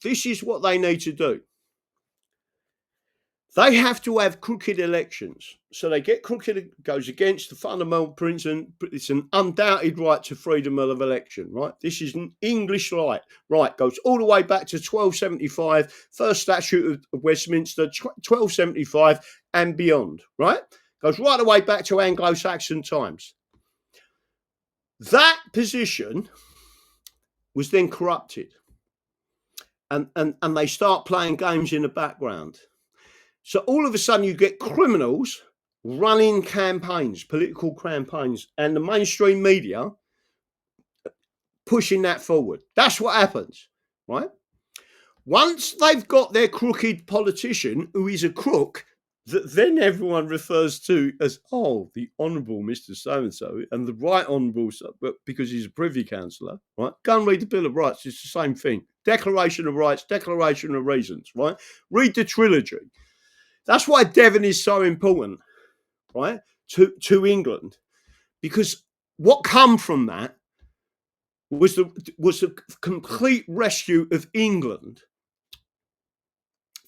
this is what they need to do. They have to have crooked elections. So they get crooked, goes against the fundamental principle. It's an undoubted right to freedom of election, right? This is an English right, goes all the way back to 1275, first statute of Westminster, 1275 and beyond, right? Goes right the way back to Anglo-Saxon times. That position was then corrupted. And they start playing games in the background. So all of a sudden you get criminals running campaigns, political campaigns, and the mainstream media pushing that forward. That's what happens, right? Once they've got their crooked politician, who is a crook, that then everyone refers to as, oh, the Honourable Mr. So-and-so, and the Right Honourable, because he's a Privy Councillor, right? Go and read the Bill of Rights. It's the same thing. Declaration of Rights, Declaration of Reasons, right? Read the trilogy. That's why Devon is so important, right, to England, because what come from that was the complete rescue of England,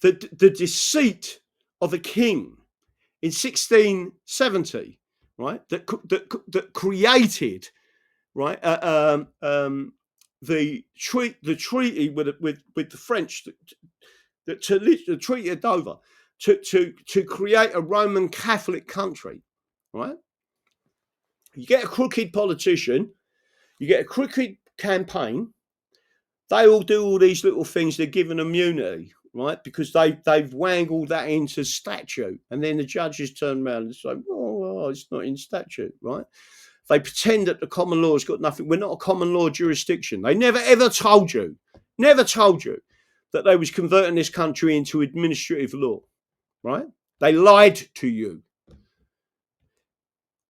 the deceit of a king in 1670, right, that created, right, the treaty with the French, the Treaty of Dover. To create a Roman Catholic country, right? You get a crooked politician, you get a crooked campaign. They all do all these little things. They're given immunity, right? Because they've wangled that into statute, and then the judges turn around and say, "Oh, it's not in statute," right? They pretend that the common law has got nothing. We're not a common law jurisdiction. They never ever told you that they was converting this country into administrative law. Right? They lied to you.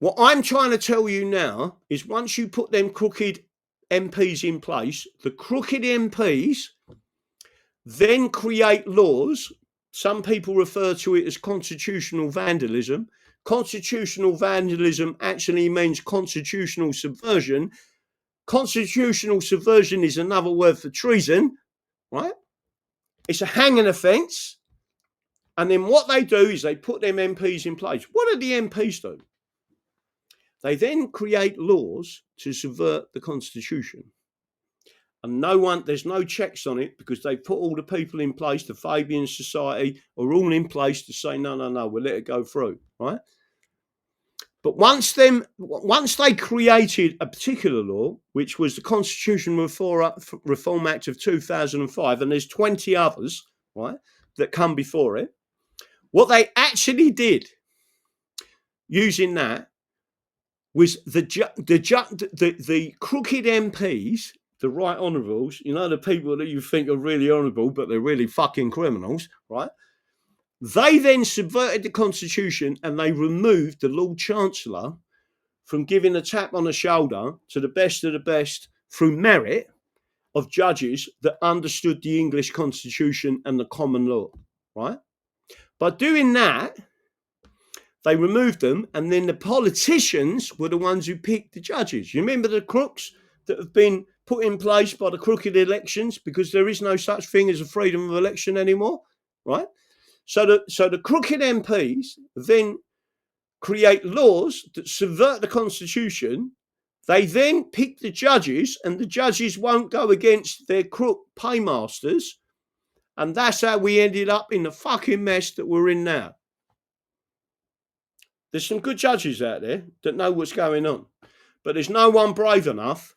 What I'm trying to tell you now is once you put them crooked MPs in place, the crooked MPs then create laws. Some people refer to it as constitutional vandalism. Constitutional vandalism actually means constitutional subversion. Constitutional subversion is another word for treason, right? It's a hanging offence. And then what they do is they put them MPs in place. What do the MPs do? They then create laws to subvert the Constitution. And there's no checks on it because they put all the people in place, the Fabian Society are all in place to say, no, we'll let it go through, right? But once they created a particular law, which was the Constitutional Reform Act of 2005, and there's 20 others, right, that come before it, what they actually did using that was the crooked MPs, the right honourables, you know, the people that you think are really honourable, but they're really fucking criminals, right? They then subverted the Constitution and they removed the Lord Chancellor from giving a tap on the shoulder to the best of the best through merit of judges that understood the English Constitution and the common law, right? By doing that, they removed them, and then the politicians were the ones who picked the judges. You remember the crooks that have been put in place by the crooked elections because there is no such thing as a freedom of election anymore, right? So the crooked MPs then create laws that subvert the Constitution. They then pick the judges, and the judges won't go against their crook paymasters. And that's how we ended up in the fucking mess that we're in now. There's some good judges out there that know what's going on. But there's no one brave enough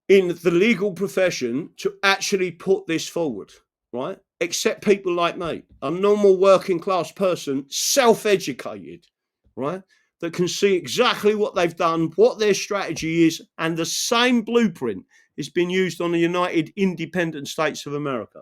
in the legal profession to actually put this forward, right? Except people like me, a normal working class person, self-educated, right? That can see exactly what they've done, what their strategy is, and the same blueprint has been used on the United Independent States of America.